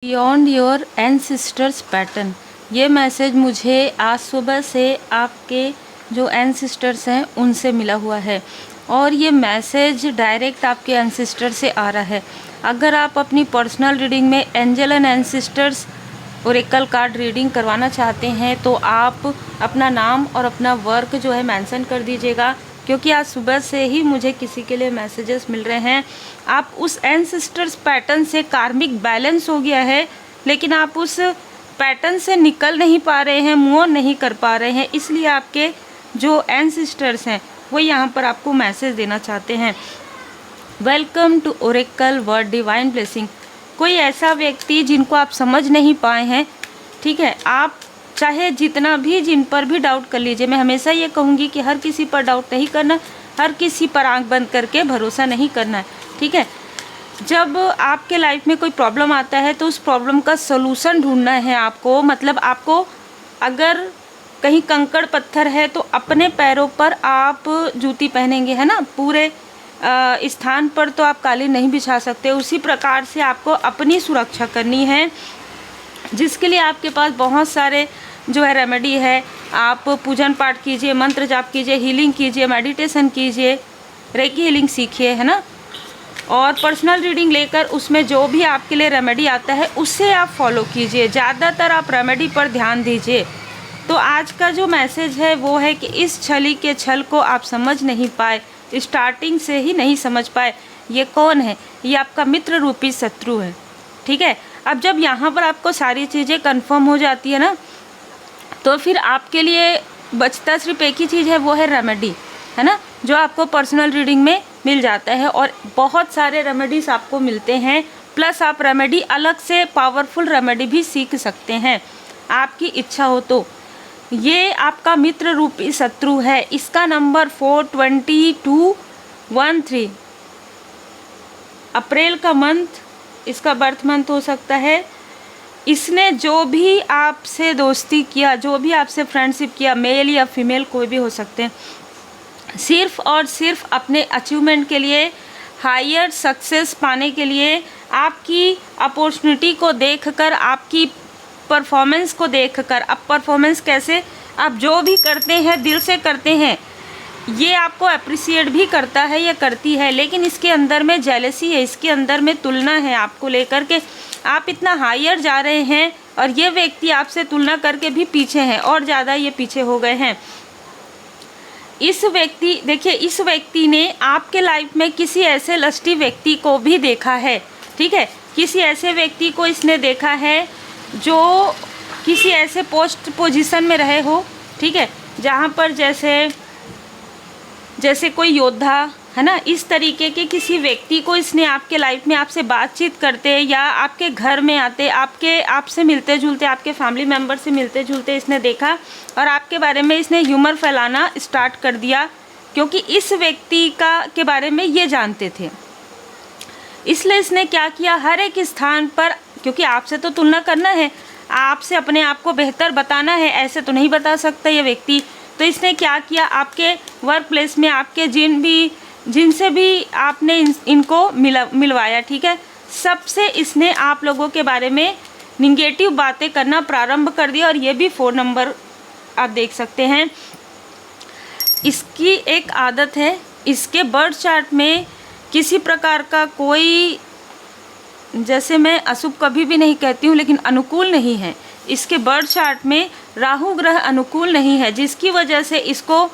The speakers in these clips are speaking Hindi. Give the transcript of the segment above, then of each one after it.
Beyond your ancestors pattern. ये मैसेज मुझे आज सुबह से आपके जो एनसिस्टर्स हैं उनसे मिला हुआ है और ये मैसेज डायरेक्ट आपके एनसिस्टर से आ रहा है। अगर आप अपनी पर्सनल रीडिंग में angel and ancestors Oracle card reading करवाना चाहते हैं तो आप अपना नाम और अपना वर्क जो है मेंशन कर दीजिएगा, क्योंकि आज सुबह से ही मुझे किसी के लिए मैसेजेस मिल रहे हैं। आप उस एंसेस्टर्स पैटर्न से कार्मिक बैलेंस हो गया है, लेकिन आप उस पैटर्न से निकल नहीं पा रहे हैं, मूव नहीं कर पा रहे हैं, इसलिए आपके जो एंसेस्टर्स हैं वो यहाँ पर आपको मैसेज देना चाहते हैं। Welcome to oracle word divine blessing. कोई ऐसा व्यक्ति जिनको आप समझ नहीं पाए हैं, ठीक है, आप चाहे जितना भी जिन पर भी डाउट कर लीजिए, मैं हमेशा ये कहूँगी कि हर किसी पर डाउट नहीं करना, हर किसी पर आंख बंद करके भरोसा नहीं करना है, ठीक है। जब आपके लाइफ में कोई प्रॉब्लम आता है तो उस प्रॉब्लम का सलूशन ढूंढना है आपको। मतलब आपको अगर कहीं कंकड़ पत्थर है तो अपने पैरों पर आप जूती पहनेंगे, है ना, पूरे स्थान पर तो आप कालीन नहीं बिछा सकते। उसी प्रकार से आपको अपनी सुरक्षा करनी है, जिसके लिए आपके पास बहुत सारे जो है रेमेडी है। आप पूजन पाठ कीजिए, मंत्र जाप कीजिए, हीलिंग कीजिए, मेडिटेशन कीजिए, रेकी हीलिंग सीखिए, है ना, और पर्सनल रीडिंग लेकर उसमें जो भी आपके लिए रेमेडी आता है उससे आप फॉलो कीजिए। ज़्यादातर आप रेमेडी पर ध्यान दीजिए। तो आज का जो मैसेज है वो है कि इस छली के छल को आप समझ नहीं पाए, स्टार्टिंग से ही नहीं समझ पाए। ये कौन है? ये आपका मित्र रूपी शत्रु है, ठीक है। अब जब यहाँ पर आपको सारी चीज़ें कंफर्म हो जाती है ना, तो फिर आपके लिए बचता सिर्फ एक ही चीज़ है, वो है रेमेडी, है ना, जो आपको पर्सनल रीडिंग में मिल जाता है। और बहुत सारे रेमेडीज आपको मिलते हैं, प्लस आप रेमेडी अलग से पावरफुल रेमेडी भी सीख सकते हैं, आपकी इच्छा हो तो। ये आपका मित्र रूपी शत्रु है। इसका नंबर 42213, अप्रैल का मंथ इसका बर्थ मंथ हो सकता है। इसने जो भी आपसे दोस्ती किया, जो भी आपसे फ्रेंडशिप किया, मेल या फीमेल कोई भी हो सकते हैं, सिर्फ़ और सिर्फ अपने अचीवमेंट के लिए, हायर सक्सेस पाने के लिए, आपकी अपॉर्चुनिटी को देखकर, आपकी परफॉर्मेंस को देखकर। अब परफॉर्मेंस कैसे? आप जो भी करते हैं दिल से करते हैं, ये आपको अप्रिसिएट भी करता है या करती है, लेकिन इसके अंदर में जेलसी है, इसके अंदर में तुलना है आपको लेकर के। आप इतना हायर जा रहे हैं और ये व्यक्ति आपसे तुलना करके भी पीछे हैं, और ज़्यादा ये पीछे हो गए हैं। इस व्यक्ति, देखिए, इस व्यक्ति ने आपके लाइफ में किसी ऐसे लस्टी व्यक्ति को भी देखा है, ठीक है। किसी ऐसे व्यक्ति को इसने देखा है जो किसी ऐसे पोजीशन में रहे हो, ठीक है, जहाँ पर जैसे कोई योद्धा, है ना, इस तरीके के किसी व्यक्ति को इसने आपके लाइफ में आपसे बातचीत करते या आपके घर में आते, आपसे मिलते जुलते, आपके फैमिली मेम्बर से मिलते जुलते इसने देखा, और आपके बारे में इसने ह्यूमर फैलाना स्टार्ट कर दिया, क्योंकि इस व्यक्ति के बारे में ये जानते थे। इसलिए इसने क्या किया, हर एक स्थान पर, क्योंकि आपसे तो तुलना करना है, आपसे अपने आप को बेहतर बताना है, ऐसे तो नहीं बता सकता ये व्यक्ति। तो इसने क्या किया, आपके वर्क प्लेस में आपके जिनसे भी आपने इनको मिलवाया, ठीक है, सबसे इसने आप लोगों के बारे में निगेटिव बातें करना प्रारंभ कर दिया। और ये भी 4 नंबर आप देख सकते हैं। इसकी एक आदत है, इसके बर्थ चार्ट में किसी प्रकार का कोई, जैसे मैं अशुभ कभी भी नहीं कहती हूँ, लेकिन अनुकूल नहीं है। इसके बर्थ चार्ट में राहु ग्रह अनुकूल नहीं है, जिसकी वजह से इसको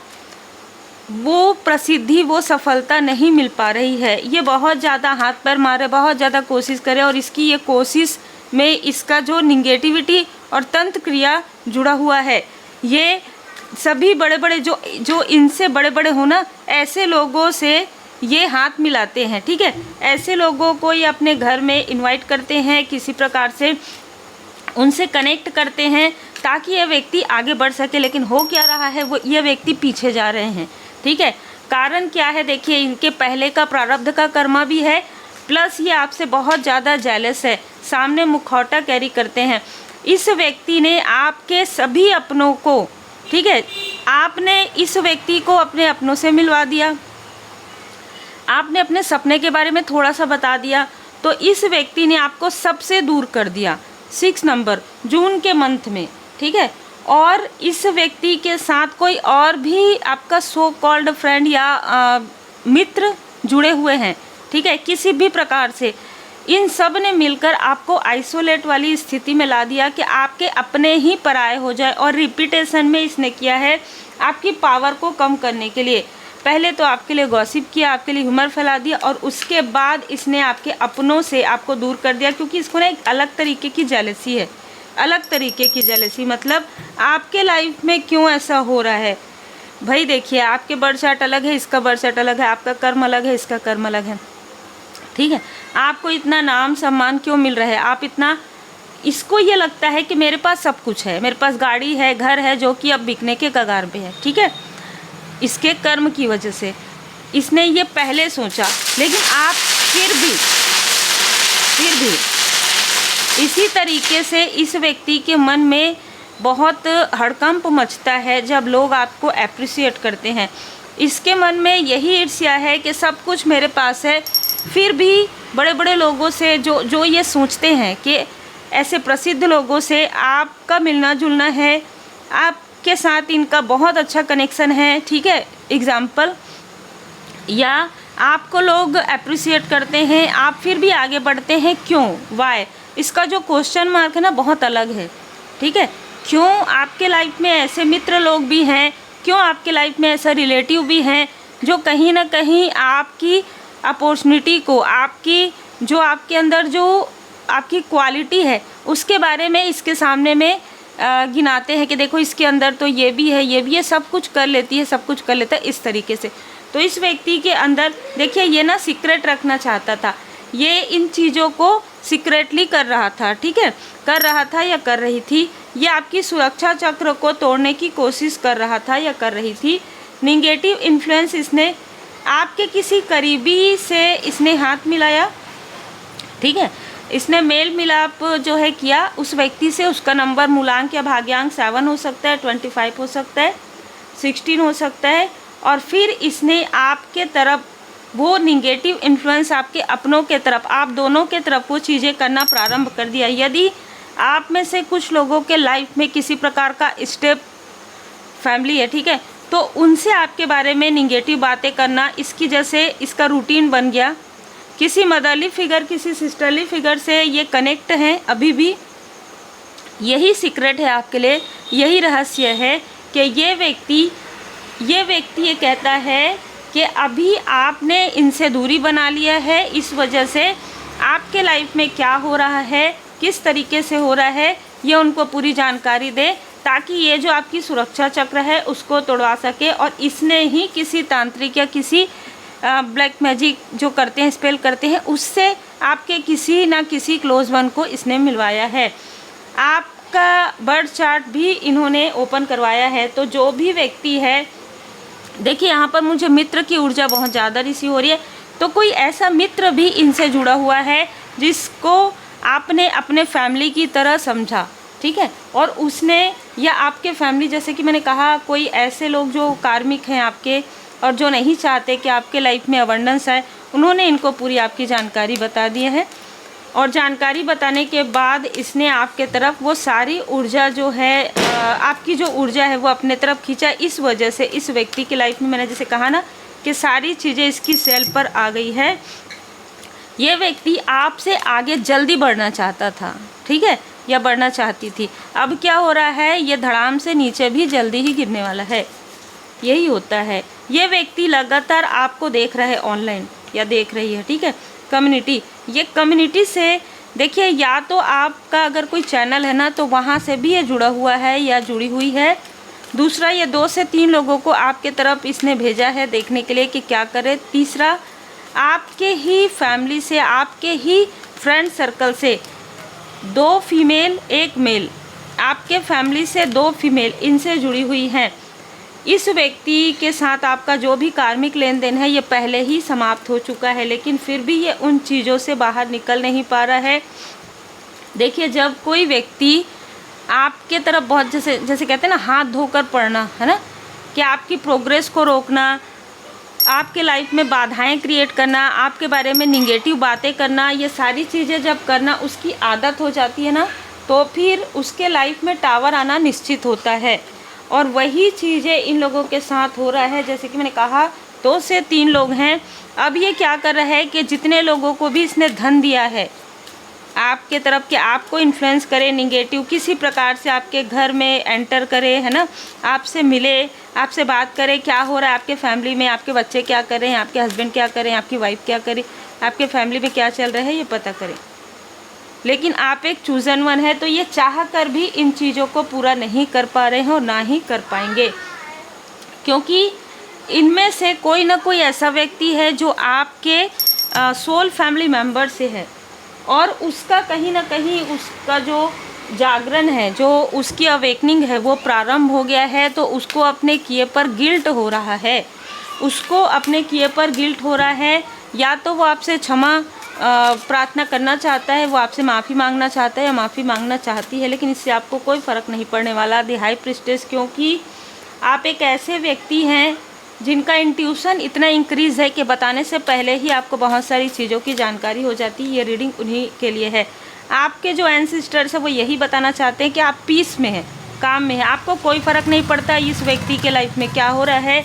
वो प्रसिद्धि, वो सफलता नहीं मिल पा रही है। ये बहुत ज़्यादा हाथ पैर मारे, बहुत ज़्यादा कोशिश करे, और इसकी ये कोशिश में इसका जो निगेटिविटी और तंत्र क्रिया जुड़ा हुआ है, ये सभी बड़े बड़े जो इनसे बड़े बड़े हो ना, ऐसे लोगों से ये हाथ मिलाते हैं, ठीक है। ऐसे लोगों को ये अपने घर में इनवाइट करते हैं, किसी प्रकार से उनसे कनेक्ट करते हैं ताकि ये व्यक्ति आगे बढ़ सके। लेकिन हो क्या रहा है, वो ये व्यक्ति पीछे जा रहे हैं, ठीक है। कारण क्या है? देखिए, इनके पहले का प्रारब्ध का कर्मा भी है, प्लस ये आपसे बहुत ज़्यादा जेलस है, सामने मुखौटा कैरी करते हैं। इस व्यक्ति ने आपके सभी अपनों को, ठीक है, आपने इस व्यक्ति को अपने अपनों से मिलवा दिया, आपने अपने सपने के बारे में थोड़ा सा बता दिया, तो इस व्यक्ति ने आपको सबसे दूर कर दिया 6 नंबर जून के मंथ में, ठीक है। और इस व्यक्ति के साथ कोई और भी आपका सो कॉल्ड फ्रेंड या मित्र जुड़े हुए हैं, ठीक है, किसी भी प्रकार से। इन सब ने मिलकर आपको आइसोलेट वाली स्थिति में ला दिया कि आपके अपने ही पराये हो जाए। और रिपीटेशन में इसने किया है आपकी पावर को कम करने के लिए। पहले तो आपके लिए गॉसिप किया, आपके लिए ह्यूमर फैला दिया, और उसके बाद इसने आपके अपनों से आपको दूर कर दिया, क्योंकि इसको ना एक अलग तरीके की जेलसी है। अलग तरीके की जेलसी मतलब आपके लाइफ में क्यों ऐसा हो रहा है भाई। देखिए, आपके बर्थ चार्ट अलग है, इसका बर्थ चार्ट अलग है, आपका कर्म अलग है, इसका कर्म अलग है, ठीक है। आपको इतना नाम सम्मान क्यों मिल रहा है? आप इतना, इसको ये लगता है कि मेरे पास सब कुछ है, मेरे पास गाड़ी है, घर है, जो कि अब बिकने के कगार पे है, ठीक है। इसके कर्म की वजह से इसने ये पहले सोचा, लेकिन आप फिर भी इसी तरीके से इस व्यक्ति के मन में बहुत हड़कंप मचता है जब लोग आपको अप्रिशिएट करते हैं। इसके मन में यही ईर्ष्या है कि सब कुछ मेरे पास है, फिर भी बड़े बड़े लोगों से जो ये सोचते हैं कि ऐसे प्रसिद्ध लोगों से आपका मिलना जुलना है, आपके साथ इनका बहुत अच्छा कनेक्शन है, ठीक है, एग्जाम्पल, या आपको लोग अप्रिशिएट करते हैं, आप फिर भी आगे बढ़ते हैं, क्यों, वाई? इसका जो क्वेश्चन मार्क है ना बहुत अलग है, ठीक है। क्यों आपके लाइफ में ऐसे मित्र लोग भी हैं, क्यों आपके लाइफ में ऐसा रिलेटिव भी हैं जो कहीं ना कहीं आपकी अपॉर्चुनिटी को, आपकी जो आपके अंदर जो आपकी क्वालिटी है उसके बारे में इसके सामने में गिनाते हैं कि देखो इसके अंदर तो ये भी है, ये भी है, सब कुछ कर लेती है, सब कुछ कर लेता है, इस तरीके से। तो इस व्यक्ति के अंदर देखिए ये ना सीक्रेट रखना चाहता था, ये इन चीज़ों को सीक्रेटली कर रहा था, ठीक है, कर रहा था या कर रही थी। ये आपकी सुरक्षा चक्र को तोड़ने की कोशिश कर रहा था या कर रही थी। निगेटिव इन्फ्लुएंस इसने आपके किसी करीबी से इसने हाथ मिलाया, ठीक है, इसने मेल मिलाप जो है किया उस व्यक्ति से। उसका नंबर मूलांक या भाग्यांक 7 हो सकता है, 25 हो सकता है, 16 हो सकता है। और फिर इसने आपके तरफ वो निगेटिव इन्फ्लुएंस आपके अपनों के तरफ, आप दोनों के तरफ वो चीज़ें करना प्रारंभ कर दिया। यदि आप में से कुछ लोगों के लाइफ में किसी प्रकार का स्टेप फैमिली है, ठीक है, तो उनसे आपके बारे में निगेटिव बातें करना इसकी जैसे इसका रूटीन बन गया। किसी मदरली फिगर, किसी सिस्टरली फिगर से ये कनेक्ट हैं अभी भी। यही सीक्रेट है आपके लिए, यही रहस्य है कि ये व्यक्ति ये कहता है कि अभी आपने इनसे दूरी बना लिया है, इस वजह से आपके लाइफ में क्या हो रहा है, किस तरीके से हो रहा है, ये उनको पूरी जानकारी दे, ताकि ये जो आपकी सुरक्षा चक्र है उसको तोड़वा सके। और इसने ही किसी तांत्रिक या किसी ब्लैक मैजिक जो करते हैं, स्पेल करते हैं, उससे आपके किसी ना किसी क्लोज वन को इसने मिलवाया है। आपका बर्थ चार्ट भी इन्होंने ओपन करवाया है। तो जो भी व्यक्ति है, देखिए यहाँ पर मुझे मित्र की ऊर्जा बहुत ज़्यादा रिसीव हो रही है। तो कोई ऐसा मित्र भी इनसे जुड़ा हुआ है जिसको आपने अपने फैमिली की तरह समझा, ठीक है, और उसने या आपके फैमिली, जैसे कि मैंने कहा, कोई ऐसे लोग जो कार्मिक हैं आपके और जो नहीं चाहते कि आपके लाइफ में अबंडेंस आए, उन्होंने इनको पूरी आपकी जानकारी बता दी है। और जानकारी बताने के बाद इसने आपके तरफ वो सारी ऊर्जा जो है, आपकी जो ऊर्जा है वो अपने तरफ खींचा। इस वजह से इस व्यक्ति की लाइफ में, मैंने जैसे कहा ना कि सारी चीज़ें इसकी सेल पर आ गई है। ये व्यक्ति आपसे आगे जल्दी बढ़ना चाहता था, ठीक है, या बढ़ना चाहती थी। अब क्या हो रहा है, ये धड़ाम से नीचे भी जल्दी ही गिरने वाला है। यही होता है। ये व्यक्ति लगातार आपको देख रहा है ऑनलाइन या देख रही है, ठीक है, कम्युनिटी। ये कम्युनिटी से देखिए, या तो आपका अगर कोई चैनल है ना तो वहाँ से भी ये जुड़ा हुआ है या जुड़ी हुई है। दूसरा, ये 2 से 3 लोगों को आपके तरफ इसने भेजा है देखने के लिए कि क्या करे। तीसरा, आपके ही फैमिली से, आपके ही फ्रेंड सर्कल से 2 फीमेल 1 मेल, आपके फैमिली से 2 फीमेल इनसे जुड़ी हुई हैं। इस व्यक्ति के साथ आपका जो भी कार्मिक लेन देन है ये पहले ही समाप्त हो चुका है, लेकिन फिर भी ये उन चीज़ों से बाहर निकल नहीं पा रहा है। देखिए, जब कोई व्यक्ति आपके तरफ बहुत, जैसे कहते हैं ना, हाथ धोकर पड़ना, है ना, कि आपकी प्रोग्रेस को रोकना, आपके लाइफ में बाधाएं क्रिएट करना, आपके बारे में निगेटिव बातें करना, ये सारी चीज़ें जब करना उसकी आदत हो जाती है ना, तो फिर उसके लाइफ में टावर आना निश्चित होता है। और वही चीज़ें इन लोगों के साथ हो रहा है। जैसे कि मैंने कहा 2 से 3 लोग हैं। अब ये क्या कर रहा है कि जितने लोगों को भी इसने धन दिया है आपके तरफ के, आपको इन्फ्लुएंस करे निगेटिव किसी प्रकार से, आपके घर में एंटर करे, है ना, आपसे मिले, आपसे बात करे, क्या हो रहा है आपके फैमिली में, आपके बच्चे क्या कर रहे हैं, आपके हस्बैंड क्या कर रहे हैं, आपकी वाइफ क्या करे, आपके फैमिली में क्या चल रहा है, ये पता करें। लेकिन आप एक चूजन वन है, तो ये चाह कर भी इन चीज़ों को पूरा नहीं कर पा रहे हैं और ना ही कर पाएंगे, क्योंकि इनमें से कोई ना कोई ऐसा व्यक्ति है जो आपके सोल फैमिली मेम्बर से है और उसका कहीं ना कहीं उसका जो जागरण है, जो उसकी अवेकनिंग है वो प्रारंभ हो गया है। तो उसको अपने किए पर गिल्ट हो रहा है, उसको अपने किए पर गिल्ट हो रहा है। या तो वो आपसे क्षमा प्रार्थना करना चाहता है, वो आपसे माफ़ी मांगना चाहता है या माफ़ी मांगना चाहती है, लेकिन इससे आपको कोई फ़र्क नहीं पड़ने वाला द हाई प्रिस्टेस, क्योंकि आप एक ऐसे व्यक्ति हैं जिनका इंट्यूशन इतना इंक्रीज़ है कि बताने से पहले ही आपको बहुत सारी चीज़ों की जानकारी हो जाती है। ये रीडिंग उन्हीं के लिए है। आपके जो एंसेस्टर्स है वो यही बताना चाहते हैं कि आप पीस में हैं, काम में हैं, आपको कोई फ़र्क नहीं पड़ता इस व्यक्ति के लाइफ में क्या हो रहा है,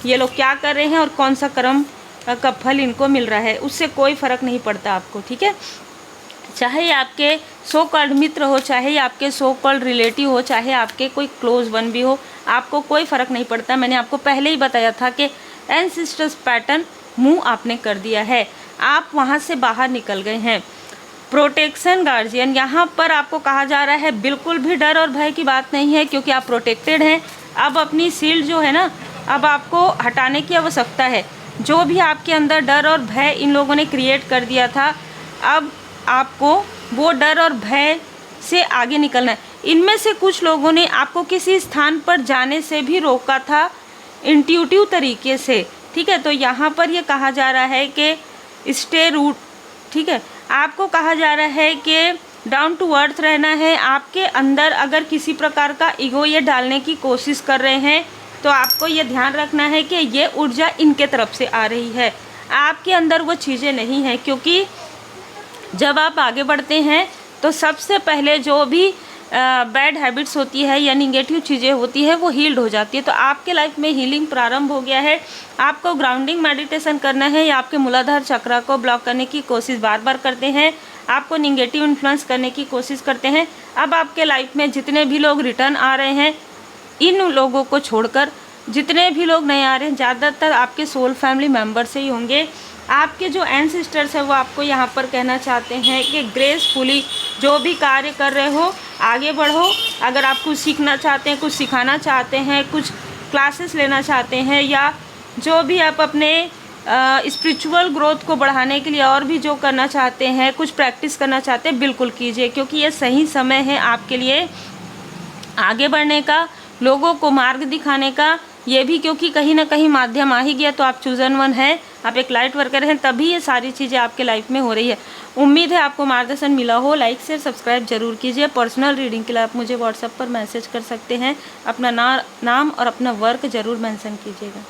ये लोग क्या कर रहे हैं और कौन सा कर्म का फल इनको मिल रहा है, उससे कोई फ़र्क नहीं पड़ता आपको, ठीक है। चाहे आपके सो कॉल्ड मित्र हो, चाहे आपके सो कॉल्ड रिलेटिव हो, चाहे आपके कोई क्लोज वन भी हो, आपको कोई फ़र्क नहीं पड़ता। मैंने आपको पहले ही बताया था कि एंसेस्टर्स पैटर्न मूव आपने कर दिया है, आप वहाँ से बाहर निकल गए हैं। प्रोटेक्शन गार्जियन, यहाँ पर आपको कहा जा रहा है बिल्कुल भी डर और भय की बात नहीं है, क्योंकि आप प्रोटेक्टेड हैं। अब अपनी शील्ड जो है ना, अब आपको हटाने की आवश्यकता है। जो भी आपके अंदर डर और भय इन लोगों ने क्रिएट कर दिया था, अब आपको वो डर और भय से आगे निकलना है। इनमें से कुछ लोगों ने आपको किसी स्थान पर जाने से भी रोका था इंट्यूटिव तरीके से, ठीक है। तो यहाँ पर ये कहा जा रहा है कि स्टे रूट, ठीक है। आपको कहा जा रहा है कि डाउन टू अर्थ रहना है। आपके अंदर अगर किसी प्रकार का ईगो ये डालने की कोशिश कर रहे हैं, तो आपको ये ध्यान रखना है कि ये ऊर्जा इनके तरफ से आ रही है, आपके अंदर वो चीज़ें नहीं हैं। क्योंकि जब आप आगे बढ़ते हैं तो सबसे पहले जो भी बैड हैबिट्स होती है या निगेटिव चीज़ें होती है वो हील्ड हो जाती है। तो आपके लाइफ में हीलिंग प्रारंभ हो गया है। आपको ग्राउंडिंग मेडिटेशन करना है या आपके मूलाधार चक्र को ब्लॉक करने की कोशिश बार बार करते हैं, आपको निगेटिव इन्फ्लुएंस करने की कोशिश करते हैं। अब आपके लाइफ में जितने भी लोग रिटर्न आ रहे हैं, इन लोगों को छोड़कर जितने भी लोग नए आ रहे हैं, ज़्यादातर आपके सोल फैमिली मेम्बर से ही होंगे। आपके जो एंसेस्टर्स है वो आपको यहाँ पर कहना चाहते हैं कि ग्रेसफुली जो भी कार्य कर रहे हो आगे बढ़ो। अगर आप कुछ सीखना चाहते हैं, कुछ सिखाना चाहते हैं, कुछ क्लासेस लेना चाहते हैं, या जो भी आप अपने स्पिरिचुअल ग्रोथ को बढ़ाने के लिए और भी जो करना चाहते हैं, कुछ प्रैक्टिस करना चाहते हैं, बिल्कुल कीजिए, क्योंकि ये सही समय है आपके लिए आगे बढ़ने का, लोगों को मार्ग दिखाने का। ये भी क्योंकि कहीं ना कहीं माध्यम आ ही गया, तो आप चूजन वन हैं, आप एक लाइट वर्कर हैं, तभी ये सारी चीज़ें आपके लाइफ में हो रही है। उम्मीद है आपको मार्गदर्शन मिला हो। लाइक शेयर सब्सक्राइब जरूर कीजिए। पर्सनल रीडिंग के लिए आप मुझे व्हाट्सएप पर मैसेज कर सकते हैं। अपना नाम और अपना वर्क ज़रूर मेंशन कीजिएगा।